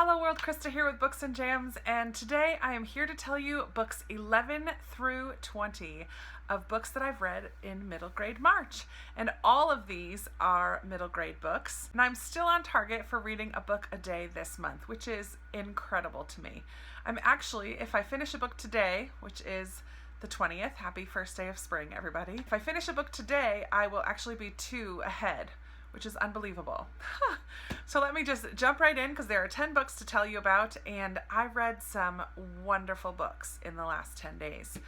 Hello world, Krista here with Books and Jams, and today I am here to tell you books 11 through 20 of books that I've read in middle grade March. And all of these are middle grade books, and I'm still on target for reading a book a day this month, which is incredible to me. I'm actually, if I finish a book today, which is the 20th, happy first day of spring everybody. If I finish a book today, I will actually be 2 ahead, which is unbelievable. So let me just jump right in because there are 10 books to tell you about, and I read some wonderful books in the last 10 days.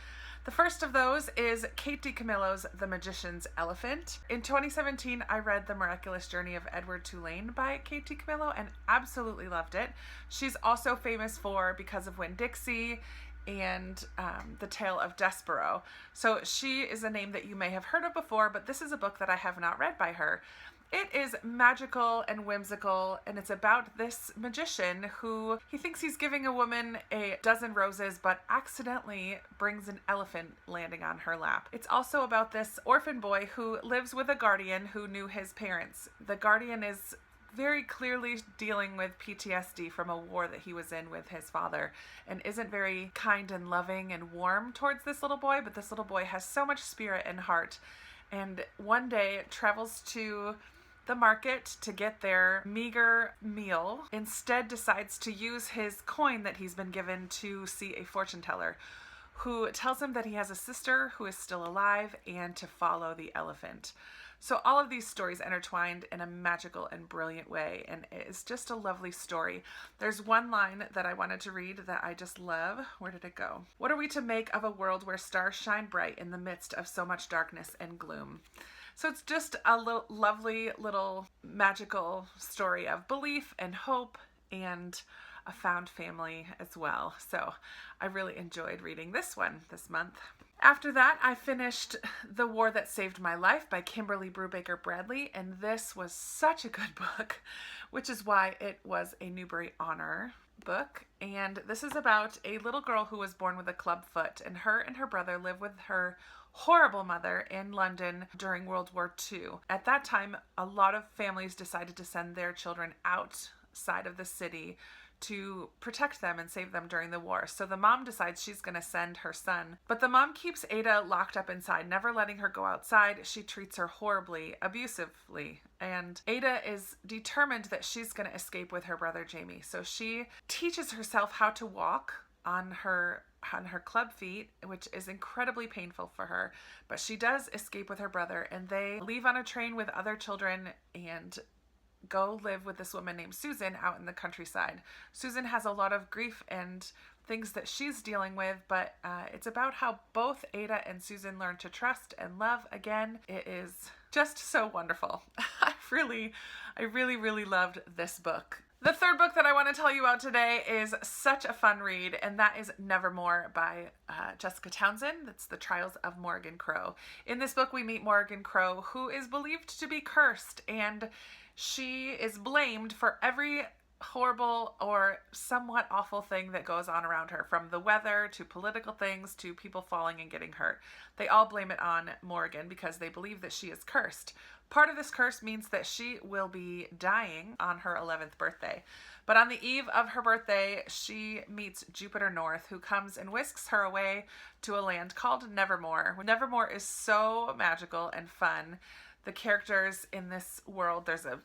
The first of those is Kate DiCamillo's The Magician's Elephant. In 2017, I read The Miraculous Journey of Edward Tulane by Kate DiCamillo and absolutely loved it. She's also famous for Because of Winn-Dixie and The Tale of Despereaux. So she is a name that you may have heard of before, but this is a book that I have not read by her. It is magical and whimsical, and it's about this magician who he thinks he's giving a woman a dozen roses, but accidentally brings an elephant landing on her lap. It's also about this orphan boy who lives with a guardian who knew his parents. The guardian is very clearly dealing with PTSD from a war that he was in with his father and isn't very kind and loving and warm towards this little boy, but this little boy has so much spirit and heart, and one day travels to the market to get their meager meal, instead decides to use his coin that he's been given to see a fortune teller who tells him that he has a sister who is still alive and to follow the elephant. So all of these stories intertwined in a magical and brilliant way, and it's just a lovely story. There's one line that I wanted to read that I just love. Where did it go? What are we to make of a world where stars shine bright in the midst of so much darkness and gloom? So it's just a lovely little magical story of belief and hope and a found family as well. So I really enjoyed reading this one this month. After that, I finished The War That Saved My Life by Kimberly Brubaker Bradley, and this was such a good book, which is why it was a Newbery Honor book. And this is about a little girl who was born with a club foot, and her brother live with her horrible mother in London during World War II. At that time, a lot of families decided to send their children outside of the city to protect them and save them during the war. So the mom decides she's going to send her son. But the mom keeps Ada locked up inside, never letting her go outside. She treats her horribly, abusively. And Ada is determined that she's going to escape with her brother Jamie. So she teaches herself how to walk on her club feet, which is incredibly painful for her. But she does escape with her brother, and they leave on a train with other children and go live with this woman named Susan out in the countryside. Susan has a lot of grief and things that she's dealing with, but it's about how both Ada and Susan learn to trust and love again. It is just so wonderful. I really loved this book. The third book that I want to tell you about today is such a fun read, and that is Nevermoor by Jessica Townsend. That's The Trials of Morrigan Crow. In this book, we meet Morrigan Crow, who is believed to be cursed, and she is blamed for every horrible or somewhat awful thing that goes on around her, from the weather to political things to people falling and getting hurt. They all blame it on Morrigan because they believe that she is cursed. Part of this curse means that she will be dying on her 11th birthday. But on the eve of her birthday, she meets Jupiter North, who comes and whisks her away to a land called Nevermoor. Nevermoor is so magical and fun. The characters in this world, there's a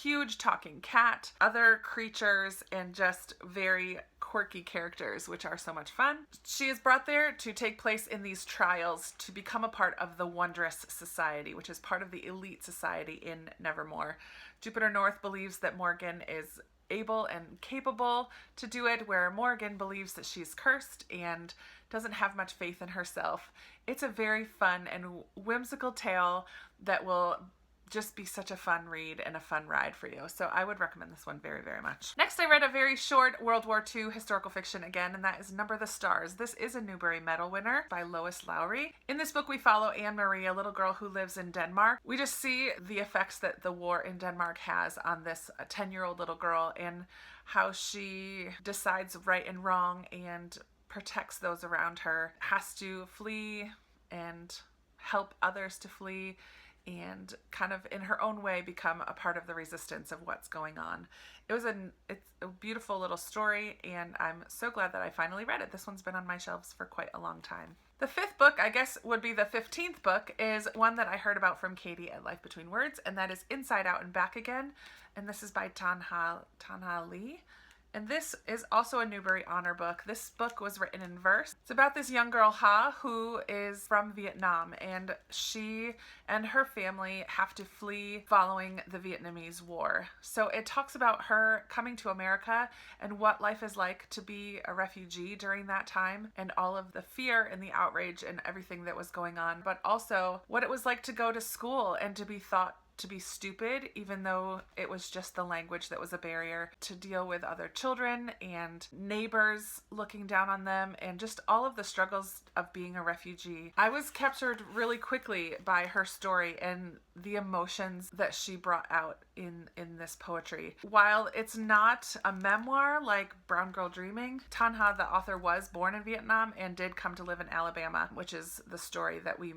huge talking cat, other creatures, and just very quirky characters, which are so much fun. She is brought there to take place in these trials to become a part of the Wondrous Society, which is part of the elite society in Nevermoor. Jupiter North believes that Morgan is able and capable to do it, where Morgan believes that she's cursed and doesn't have much faith in herself. It's a very fun and whimsical tale that will just be such a fun read and a fun ride for you. So I would recommend this one very, very much. Next, I read a very short World War II historical fiction again, and that is Number the Stars. This is a Newbery Medal winner by Lois Lowry. In this book, we follow Anne-Marie, a little girl who lives in Denmark. We just see the effects that the war in Denmark has on this 10-year-old little girl and how she decides right and wrong and protects those around her, has to flee and help others to flee. and kind of in her own way become a part of the resistance of what's going on. It's a beautiful little story, and I'm so glad that I finally read it. This one's been on my shelves for quite a long time. The fifth book, I guess would be the 15th book, is one that I heard about from Katie at Life Between Words, and that is Inside Out and Back Again, and this is by Tanha Lee. And this is also a Newbery Honor book. This book was written in verse. It's about this young girl, Ha, who is from Vietnam, and she and her family have to flee following the Vietnamese War. So it talks about her coming to America and what life is like to be a refugee during that time, and all of the fear and the outrage and everything that was going on, but also what it was like to go to school and to be thought to be stupid, even though it was just the language that was a barrier, to deal with other children and neighbors looking down on them, and just all of the struggles of being a refugee. I was captured really quickly by her story and the emotions that she brought out in this poetry. While it's not a memoir like Brown Girl Dreaming, Tanha, the author, was born in Vietnam and did come to live in Alabama, which is the story that we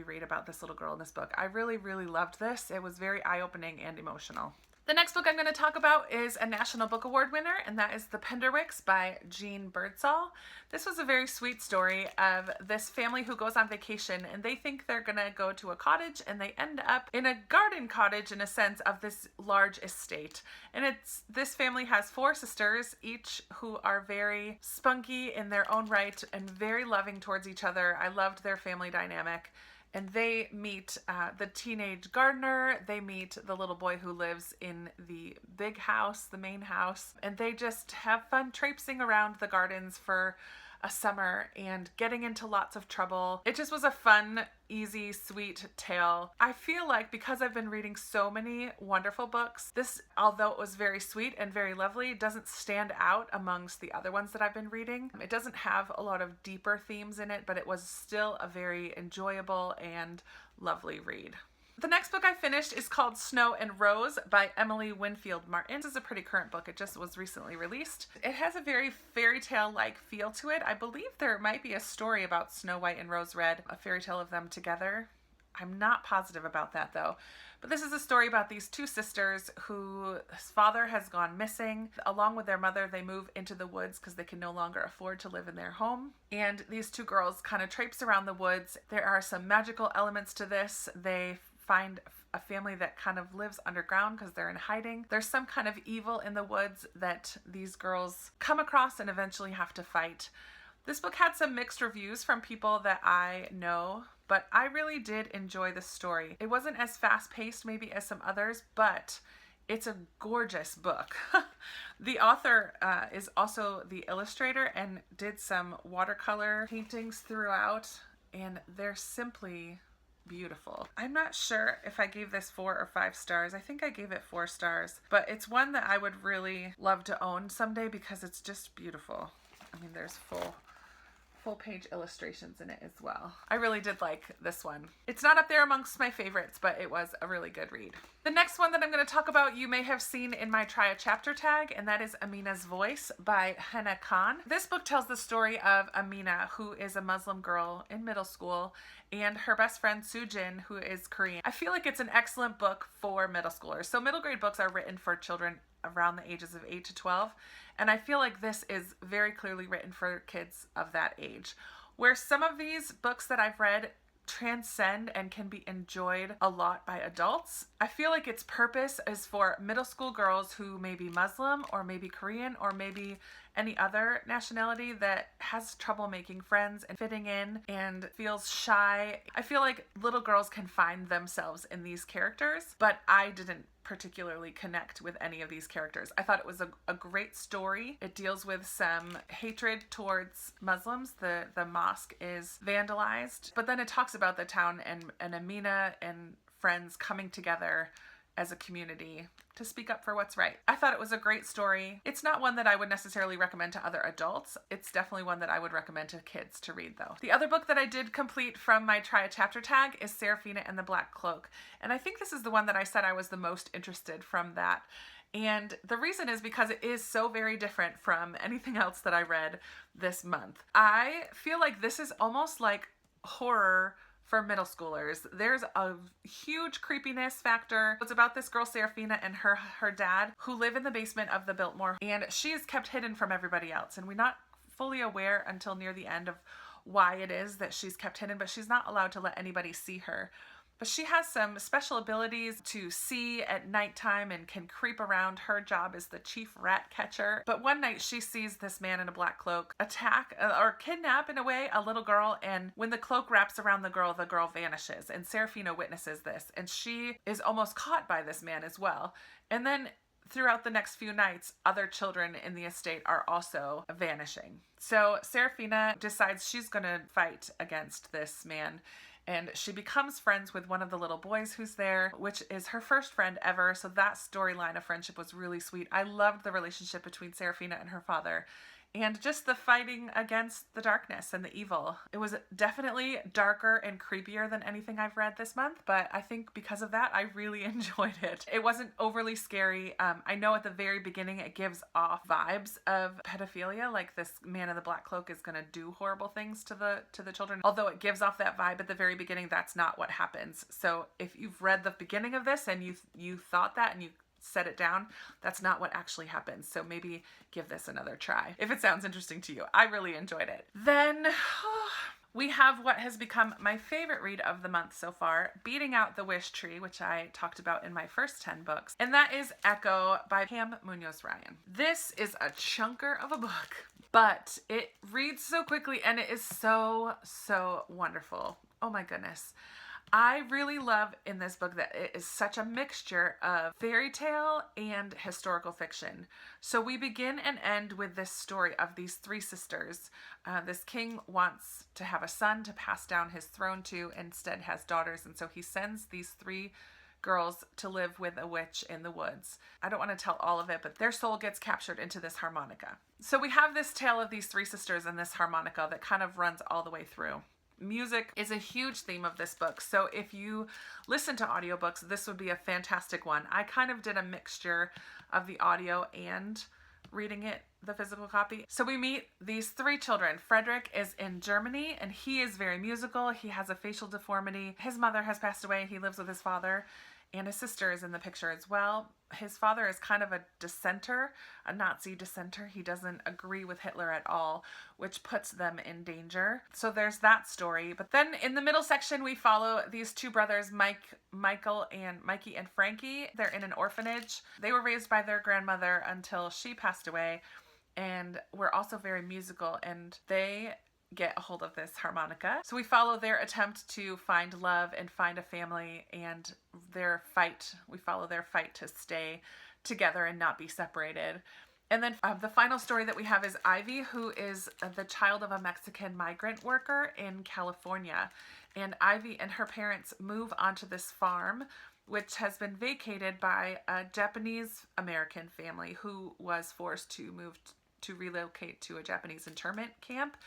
read about this little girl in this book. I really, really loved this. It was very eye-opening and emotional. The next book I'm going to talk about is a National Book Award winner, and that is The Penderwicks by Jean Birdsall. This was a very sweet story of this family who goes on vacation, and they think they're going to go to a cottage, and they end up in a garden cottage, in a sense, of this large estate. And this family has 4 sisters, each who are very spunky in their own right and very loving towards each other. I loved their family dynamic. And they meet the teenage gardener, they meet the little boy who lives in the big house, the main house, and they just have fun traipsing around the gardens for a summer and getting into lots of trouble. It just was a fun, easy, sweet tale. I feel like because I've been reading so many wonderful books, this, although it was very sweet and very lovely, doesn't stand out amongst the other ones that I've been reading. It doesn't have a lot of deeper themes in it, but it was still a very enjoyable and lovely read. The next book I finished is called Snow and Rose by Emily Winfield Martin. This is a pretty current book. It just was recently released. It has a very fairy tale-like feel to it. I believe there might be a story about Snow White and Rose Red, a fairy tale of them together. I'm not positive about that though. But this is a story about these 2 sisters whose father has gone missing. Along with their mother, they move into the woods because they can no longer afford to live in their home. And these 2 girls kind of traipse around the woods. There are some magical elements to this. They find a family that kind of lives underground because they're in hiding. There's some kind of evil in the woods that these girls come across and eventually have to fight. This book had some mixed reviews from people that I know, but I really did enjoy the story. It wasn't as fast-paced maybe as some others, but it's a gorgeous book. The author is also the illustrator and did some watercolor paintings throughout, and they're simply beautiful. I'm not sure if I gave this 4 or 5 stars. I think I gave it 4 stars, but it's one that I would really love to own someday because it's just beautiful. I mean, there's full page illustrations in it as well. I really did like this one. It's not up there amongst my favorites, but it was a really good read. The next one that I'm going to talk about you may have seen in my Try a Chapter tag, and that is Amina's Voice by Hannah Khan. This book tells the story of Amina, who is a Muslim girl in middle school, and her best friend Sujin, who is Korean. I feel like it's an excellent book for middle schoolers. So middle grade books are written for children around the ages of 8 to 12. And I feel like this is very clearly written for kids of that age. Where some of these books that I've read transcend and can be enjoyed a lot by adults, I feel like its purpose is for middle school girls who may be Muslim or maybe Korean or maybe any other nationality that has trouble making friends and fitting in and feels shy. I feel like little girls can find themselves in these characters, but I didn't particularly connect with any of these characters. I thought it was a great story. It deals with some hatred towards Muslims. The mosque is vandalized, but then it talks about the town and Amina and friends coming together as a community to speak up for what's right. I thought it was a great story. It's not one that I would necessarily recommend to other adults. It's definitely one that I would recommend to kids to read though. The other book that I did complete from my Try a Chapter tag is Serafina and the Black Cloak. And I think this is the one that I said I was the most interested from that. And the reason is because it is so very different from anything else that I read this month. I feel like this is almost like horror for middle schoolers. There's a huge creepiness factor. It's about this girl, Serafina, and her dad, who live in the basement of the Biltmore, and she is kept hidden from everybody else. And we're not fully aware until near the end of why it is that she's kept hidden, but she's not allowed to let anybody see her. But she has some special abilities to see at nighttime and can creep around. Her job is the chief rat catcher. But one night she sees this man in a black cloak attack or kidnap, in a way, a little girl. And when the cloak wraps around the girl vanishes. And Serafina witnesses this. And she is almost caught by this man as well. And then throughout the next few nights, other children in the estate are also vanishing. So Serafina decides she's going to fight against this man. And she becomes friends with one of the little boys who's there, which is her first friend ever. So that storyline of friendship was really sweet. I loved the relationship between Serafina and her father, and just the fighting against the darkness and the evil. It was definitely darker and creepier than anything I've read this month, but I think because of that, I really enjoyed it. It wasn't overly scary. I know at the very beginning it gives off vibes of pedophilia, like this man in the black cloak is going to do horrible things to the children. Although it gives off that vibe at the very beginning, that's not what happens. So if you've read the beginning of this and you thought that and you set it down, that's not what actually happens. So maybe give this another try if it sounds interesting to you. I really enjoyed it. Then we have what has become my favorite read of the month so far, Beating Out the Wish Tree, which I talked about in my first 10 books. And that is Echo by Pam Munoz-Ryan. This is a chunker of a book, but it reads so quickly and it is so, so wonderful. Oh my goodness. I really love in this book that it is such a mixture of fairy tale and historical fiction. So we begin and end with this story of these three sisters. This king wants to have a son to pass down his throne to, instead has daughters, and so he sends these three girls to live with a witch in the woods. I don't want to tell all of it, but their soul gets captured into this harmonica. So we have this tale of these three sisters and this harmonica that kind of runs all the way through. Music is a huge theme of this book, so if you listen to audiobooks, this would be a fantastic one. I kind of did a mixture of the audio and reading it, the physical copy. So we meet these three children. Frederick is in Germany, and he is very musical. He has a facial deformity. His mother has passed away. He lives with his father, and his sister is in the picture as well. His father is kind of a dissenter, a Nazi dissenter. He doesn't agree with Hitler at all, which puts them in danger. So there's that story. But then in the middle section, we follow these two brothers, Mikey and Frankie. They're in an orphanage. They were raised by their grandmother until she passed away, and were also very musical, and they get a hold of this harmonica. So we follow their attempt to find love and find a family, and we follow their fight to stay together and not be separated. And then the final story that we have is Ivy, who is the child of a Mexican migrant worker in California. And Ivy and her parents move onto this farm, which has been vacated by a Japanese American family who was forced to relocate to a Japanese internment camp.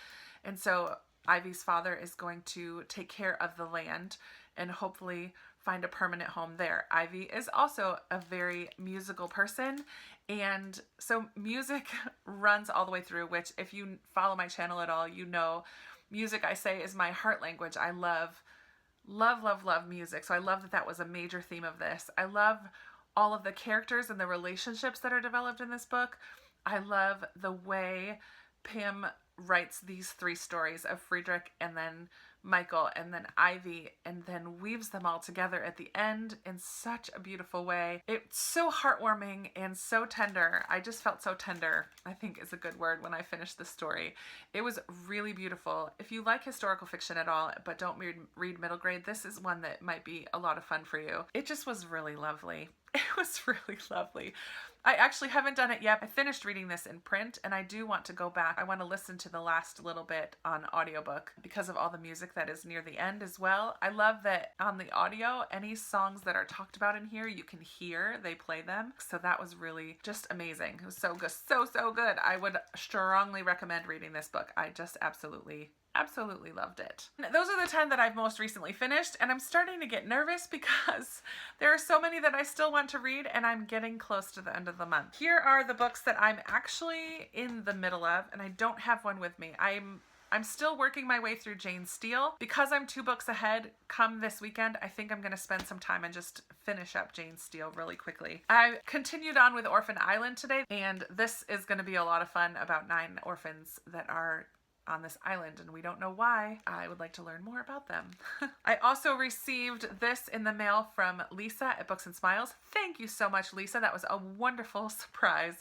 And so Ivy's father is going to take care of the land and hopefully find a permanent home there. Ivy is also a very musical person, and so music runs all the way through, which if you follow my channel at all, you know music, I say, is my heart language. I love music. So I love that that was a major theme of this. I love all of the characters and the relationships that are developed in this book. I love the way Pam writes these three stories of Friedrich and then Michael and then Ivy, and then weaves them all together at the end in such a beautiful way. It's so heartwarming and so tender. I just felt so tender, I think is a good word, when I finished the story. It was really beautiful. If you like historical fiction at all but don't read middle grade, this is one that might be a lot of fun for you. It just was really lovely. It was really lovely. I actually haven't done it yet. I finished reading this in print, and I do want to go back. I want to listen to the last little bit on audiobook because of all the music that is near the end as well. I love that on the audio, any songs that are talked about in here, you can hear, they play them. So that was really just amazing. It was so good, so good. I would strongly recommend reading this book. I just absolutely loved it. Those are the 10 that I've most recently finished, and I'm starting to get nervous because there are so many that I still want to read, and I'm getting close to the end of the month. Here are the books that I'm actually in the middle of, and I don't have one with me. I'm I'm still working my way through Jane Steele. Because I'm 2 books ahead, come this weekend, I think I'm going to spend some time and just finish up Jane Steele really quickly. I continued on with Orphan Island today, and this is going to be a lot of fun about 9 orphans that are on this island, and we don't know why. I would like to learn more about them. I also received this in the mail from Lisa at Books and Smiles. Thank you so much, Lisa. That was a wonderful surprise.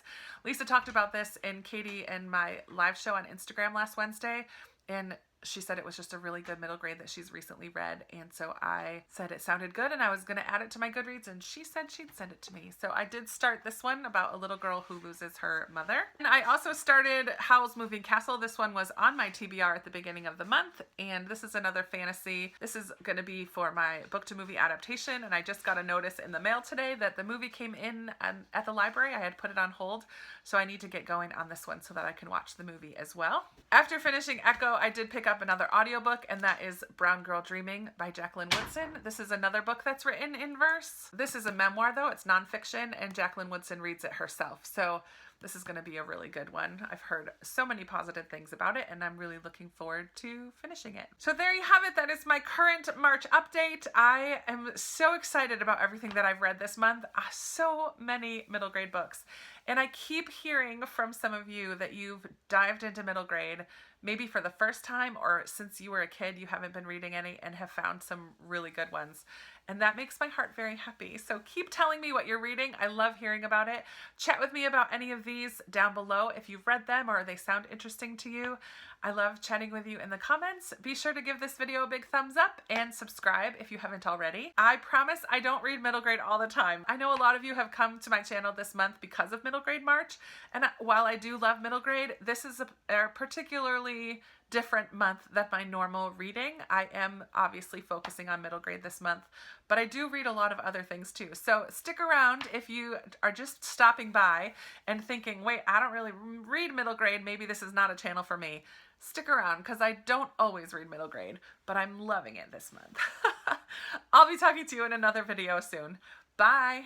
Lisa talked about this in Katie and my live show on Instagram last Wednesday, and she said it was just a really good middle grade that she's recently read, and so I said it sounded good and I was going to add it to my Goodreads, and she said she'd send it to me. So I did start this one about a little girl who loses her mother. And I also started Howl's Moving Castle. This one was on my TBR at the beginning of the month, and this is another fantasy. This is going to be for my book to movie adaptation, and I just got a notice in the mail today that the movie came in at the library. I had put it on hold, so I need to get going on this one so that I can watch the movie as well. After finishing Echo, I did pick up another audiobook, and that is Brown Girl Dreaming by Jacqueline Woodson. This is another book that's written in verse. This is a memoir though, it's nonfiction, and Jacqueline Woodson reads it herself. So this is going to be a really good one. I've heard so many positive things about it, and I'm really looking forward to finishing it. So there you have it. That is my current March update. I am so excited about everything that I've read this month. So many middle grade books. And I keep hearing from some of you that you've dived into middle grade, maybe for the first time, or since you were a kid, you haven't been reading any and have found some really good ones. And that makes my heart very happy. So keep telling me what you're reading. I love hearing about it. Chat with me about any of these down below if you've read them or they sound interesting to you. I love chatting with you in the comments. Be sure to give this video a big thumbs up and subscribe if you haven't already. I promise I don't read middle grade all the time. I know a lot of you have come to my channel this month because of Middle Grade March, and while I do love middle grade, this is a particularly different month than my normal reading. I am obviously focusing on middle grade this month, but I do read a lot of other things too. So stick around if you are just stopping by and thinking, wait, I don't really read middle grade, maybe this is not a channel for me. Stick around because I don't always read middle grade, but I'm loving it this month. I'll be talking to you in another video soon. Bye!